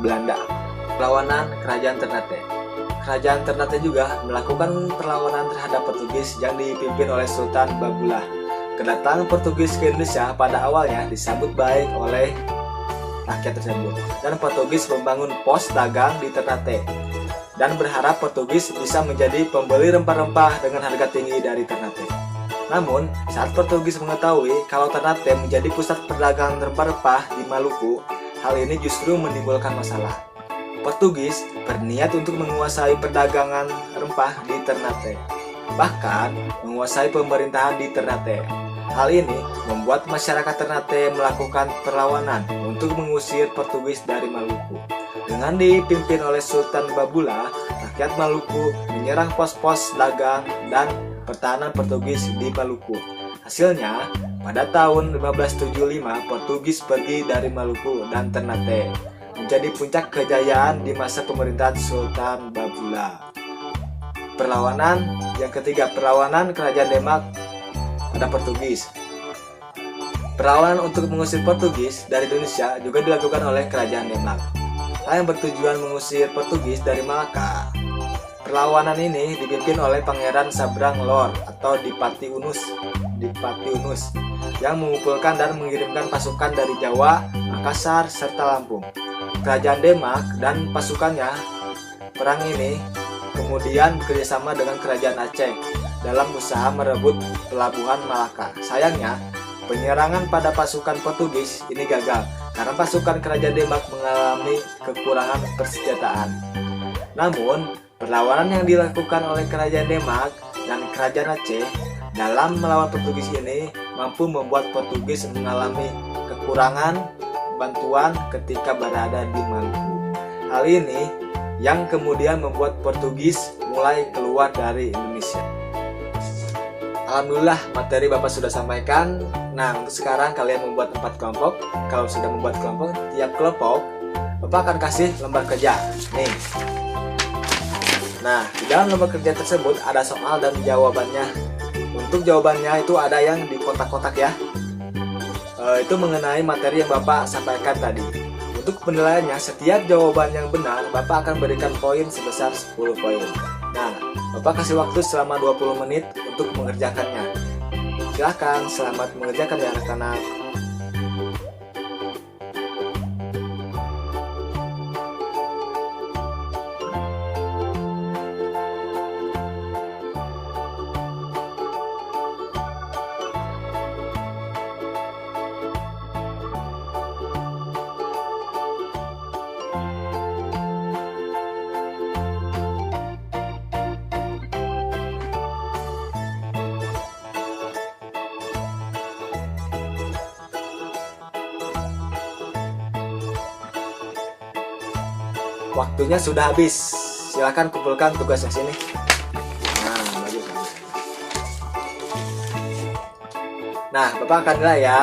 Belanda. Perlawanan Kerajaan Ternate. Kerajaan Ternate juga melakukan perlawanan terhadap Portugis yang dipimpin oleh Sultan Babulah. Kedatangan Portugis ke Indonesia pada awalnya disambut baik oleh rakyat tersebut, dan Portugis membangun pos dagang di Ternate dan berharap Portugis bisa menjadi pembeli rempah-rempah dengan harga tinggi dari Ternate. Namun, saat Portugis mengetahui kalau Ternate menjadi pusat perdagangan rempah-rempah di Maluku, hal ini justru menimbulkan masalah. Portugis berniat untuk menguasai perdagangan rempah di Ternate, bahkan menguasai pemerintahan di Ternate. Hal ini membuat masyarakat Ternate melakukan perlawanan untuk mengusir Portugis dari Maluku. Dengan dipimpin oleh Sultan Babulah, rakyat Maluku menyerang pos-pos dagang dan pertahanan Portugis di Maluku. Hasilnya, pada tahun 1575 Portugis pergi dari Maluku dan Ternate, menjadi puncak kejayaan di masa pemerintahan Sultan Babulah. Perlawanan yang ketiga, perlawanan kerajaan Demak pada Portugis. Perlawanan untuk mengusir Portugis dari Indonesia juga dilakukan oleh kerajaan Demak. Hal yang bertujuan mengusir Portugis dari Malaka. Perlawanan ini dipimpin oleh Pangeran Sabrang Lor atau Dipati Unus yang mengumpulkan dan mengirimkan pasukan dari Jawa, Makassar, serta Lampung. Kerajaan Demak dan pasukannya perang ini kemudian bekerjasama dengan kerajaan Aceh dalam usaha merebut pelabuhan Malaka. Sayangnya, penyerangan pada pasukan Portugis ini gagal karena pasukan kerajaan Demak mengalami kekurangan persenjataan. Namun, perlawanan yang dilakukan oleh kerajaan Demak dan kerajaan Aceh dalam melawan Portugis ini mampu membuat Portugis mengalami kekurangan bantuan ketika berada di Maluku. Hal ini yang kemudian membuat Portugis mulai keluar dari Indonesia. Alhamdulillah materi Bapak sudah sampaikan. Nah, untuk sekarang kalian membuat 4 kelompok. Kalau sudah membuat kelompok, tiap kelompok Bapak akan kasih lembar kerja. Nih. Nah, di dalam lembar kerja tersebut ada soal dan jawabannya. Untuk jawabannya itu ada yang di kotak-kotak ya. Itu mengenai materi yang Bapak sampaikan tadi. Untuk penilaiannya, setiap jawaban yang benar, Bapak akan berikan poin sebesar 10 poin. Nah, Bapak kasih waktu selama 20 menit untuk mengerjakannya. Silahkan, selamat mengerjakan ya anak-anak. Waktunya sudah habis. Silakan kumpulkan tugasnya sini. Nah, maju. Nah, Bapak akan nilai ya.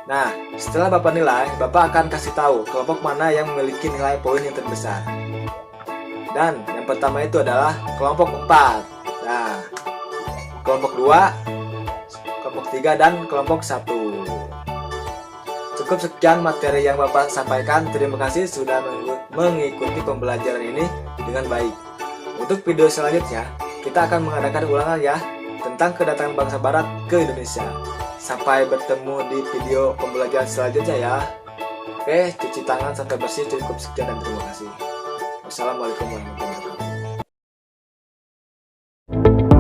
Nah, setelah Bapak nilai, Bapak akan kasih tahu kelompok mana yang memiliki nilai poin yang terbesar. Dan yang pertama itu adalah kelompok 4. Nah, kelompok 2, kelompok 3, dan kelompok 1. Cukup sekian materi yang Bapak sampaikan. Terima kasih sudah mengikuti pembelajaran ini dengan baik. Untuk video selanjutnya, kita akan mengadakan ulangan ya tentang kedatangan bangsa barat ke Indonesia. Sampai bertemu di video pembelajaran selanjutnya ya. Oke, cuci tangan sampai bersih. Cukup sekian dan terima kasih. Wassalamualaikum warahmatullahi wabarakatuh.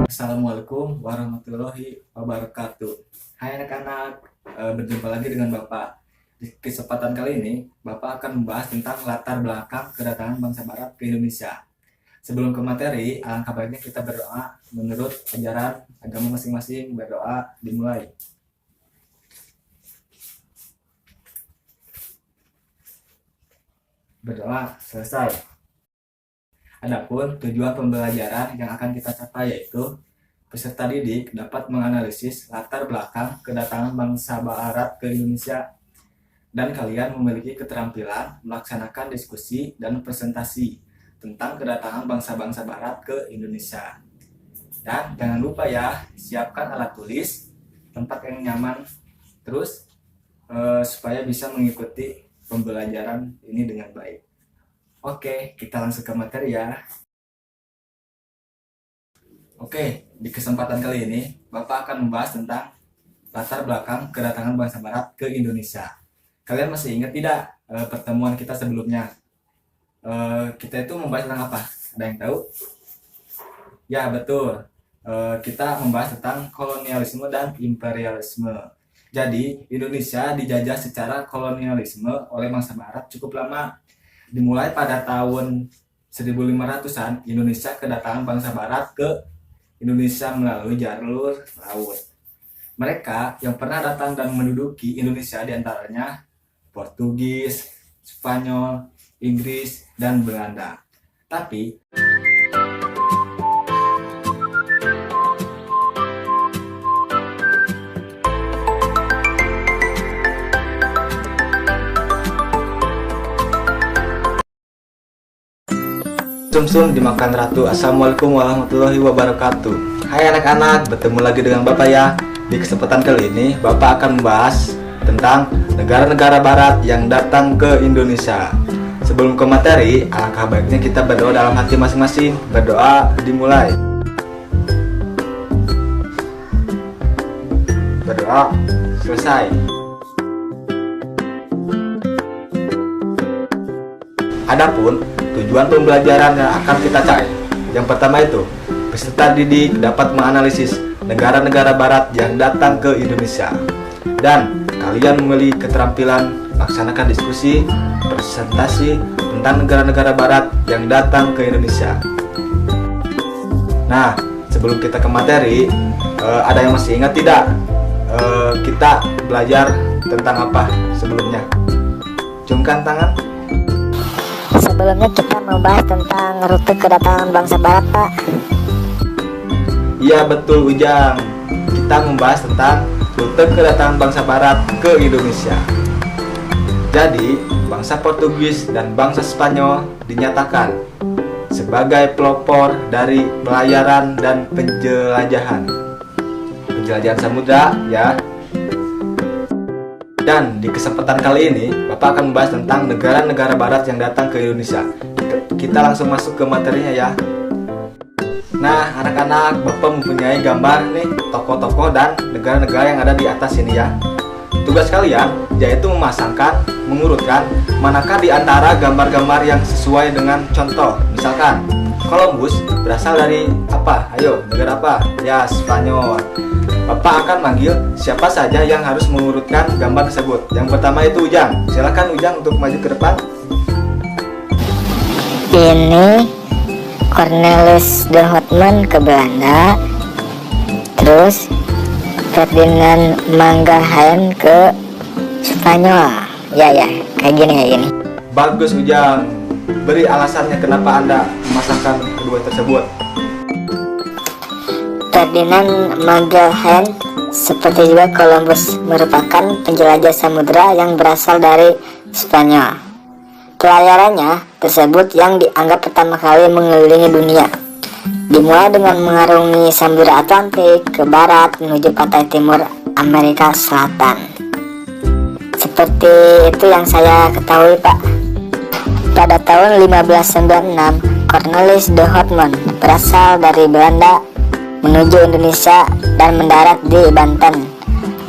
Assalamualaikum warahmatullahi wabarakatuh. Hai anak-anak, berjumpa lagi dengan Bapak. Di kesempatan kali ini, Bapak akan membahas tentang latar belakang kedatangan bangsa barat ke Indonesia. Sebelum ke materi, alangkah baiknya kita berdoa menurut ajaran agama masing-masing. Berdoa dimulai. Berdoa selesai. Adapun tujuan pembelajaran yang akan kita capai yaitu peserta didik dapat menganalisis latar belakang kedatangan bangsa barat ke Indonesia, dan kalian memiliki keterampilan melaksanakan diskusi dan presentasi tentang kedatangan bangsa-bangsa barat ke Indonesia. Dan jangan lupa ya, siapkan alat tulis, tempat yang nyaman, terus supaya bisa mengikuti pembelajaran ini dengan baik. Oke, kita langsung ke materi ya. Oke, di kesempatan kali ini Bapak akan membahas tentang latar belakang kedatangan bangsa barat ke Indonesia. Kalian masih ingat tidak pertemuan kita sebelumnya? Kita itu membahas tentang apa? Ada yang tahu? Ya, betul. Kita membahas tentang kolonialisme dan imperialisme. Jadi, Indonesia dijajah secara kolonialisme oleh bangsa barat cukup lama. Dimulai pada tahun 1500-an, Indonesia kedatangan bangsa barat ke Indonesia melalui jalur laut. Mereka yang pernah datang dan menduduki Indonesia diantaranya Portugis, Spanyol, Inggris, dan Belanda. Tapi sumsum dimakan ratu. Assalamualaikum warahmatullahi wabarakatuh. Hai anak-anak, bertemu lagi dengan Bapak ya. Di kesempatan kali ini Bapak akan membahas tentang negara-negara barat yang datang ke Indonesia. Sebelum ke materi, alangkah baiknya kita berdoa dalam hati masing-masing. Berdoa dimulai. Berdoa selesai. Adapun tujuan pembelajaran yang akan kita capai, yang pertama itu peserta didik dapat menganalisis negara-negara barat yang datang ke Indonesia, dan kalian memiliki keterampilan melaksanakan diskusi, presentasi tentang negara-negara barat yang datang ke Indonesia. Nah, sebelum kita ke materi, ada yang masih ingat tidak? Kita belajar tentang apa sebelumnya? Ciumkan tangan. Sebelumnya kita membahas tentang rute kedatangan bangsa Barat, Pak. Iya betul Ujang. Kita membahas tentang rute kedatangan bangsa Barat ke Indonesia. Jadi, bangsa Portugis dan bangsa Spanyol dinyatakan sebagai pelopor dari pelayaran dan penjelajahan samudra ya. Dan di kesempatan kali ini Bapak akan membahas tentang negara-negara barat yang datang ke Indonesia. Kita langsung masuk ke materinya ya. Nah anak-anak, Bapak mempunyai gambar nih tokoh-tokoh dan negara-negara yang ada di atas ini ya. Tugas kalian yaitu mengurutkan manakah di antara gambar-gambar yang sesuai dengan contoh. Misalkan Columbus berasal dari apa? Ayo, negara apa? Ya, Spanyol. Bapak akan manggil siapa saja yang harus mengurutkan gambar tersebut. Yang pertama itu Ujang. Silakan Ujang untuk maju ke depan. Ini Cornelis de Houtman ke Belanda, terus Ferdinand Magellan ke Spanyol. Ya, kayak gini. Bagus Ujang. Beri alasannya kenapa Anda memasangkan kedua tersebut. Ferdinand Magellan seperti juga Columbus merupakan penjelajah samudra yang berasal dari Spanyol. Pelayarannya tersebut yang dianggap pertama kali mengelilingi dunia, dimulai dengan mengarungi Samudra Atlantik ke barat menuju pantai timur Amerika Selatan. Seperti itu yang saya ketahui, Pak. Pada tahun 1596, Cornelis de Houtman berasal dari Belanda menuju Indonesia dan mendarat di Banten.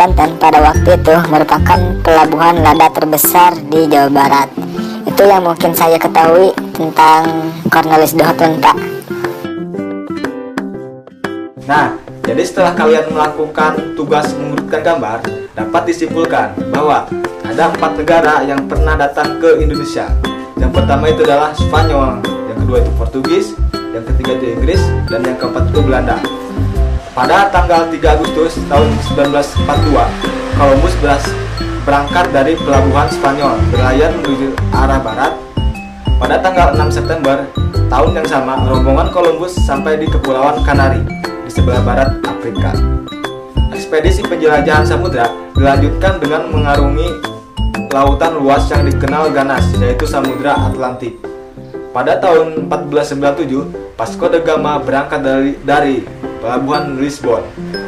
Banten pada waktu itu merupakan pelabuhan lada terbesar di Jawa Barat. Itu yang mungkin saya ketahui tentang Cornelis de Houtman, Pak. Nah, jadi setelah kalian melakukan tugas mengurutkan gambar, dapat disimpulkan bahwa ada 4 negara yang pernah datang ke Indonesia. Yang pertama itu adalah Spanyol, yang kedua itu Portugis, yang ketiga itu Inggris, dan yang keempat itu Belanda. Pada tanggal 3 Agustus tahun 1942, Columbus berangkat dari pelabuhan Spanyol berlayar menuju arah barat. Pada tanggal 6 September tahun yang sama, rombongan Columbus sampai di Kepulauan Kanari di sebelah barat Afrika. Ekspedisi penjelajahan samudra dilanjutkan dengan mengarungi lautan luas yang dikenal ganas, yaitu Samudra Atlantik. Pada tahun 1497, Vasco da Gama berangkat dari pelabuhan Lisbon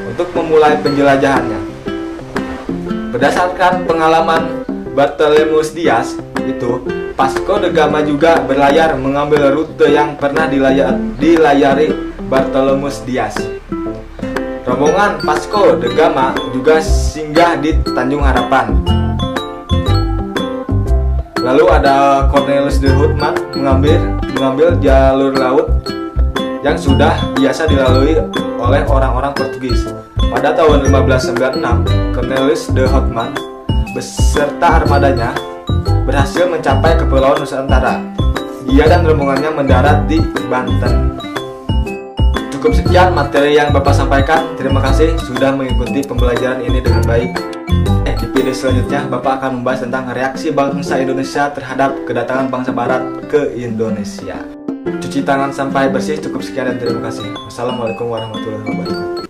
untuk memulai penjelajahannya. Berdasarkan pengalaman Bartholomeus Dias, Vasco da Gama juga berlayar mengambil rute yang pernah dilayari Bartholomeus Dias. Rombongan Vasco da Gama juga singgah di Tanjung Harapan. Lalu ada Cornelis de Houtman mengambil jalur laut yang sudah biasa dilalui oleh orang-orang Portugis. Pada tahun 1596, Cornelis de Houtman beserta armadanya berhasil mencapai Kepulauan Nusantara. Dia dan rombongannya mendarat di Banten. Cukup sekian materi yang Bapak sampaikan. Terima kasih sudah mengikuti pembelajaran ini dengan baik. Di video selanjutnya Bapak akan membahas tentang reaksi bangsa Indonesia terhadap kedatangan bangsa Barat ke Indonesia. Cuci tangan sampai bersih. Cukup sekian dan terima kasih. Wassalamualaikum warahmatullahi wabarakatuh.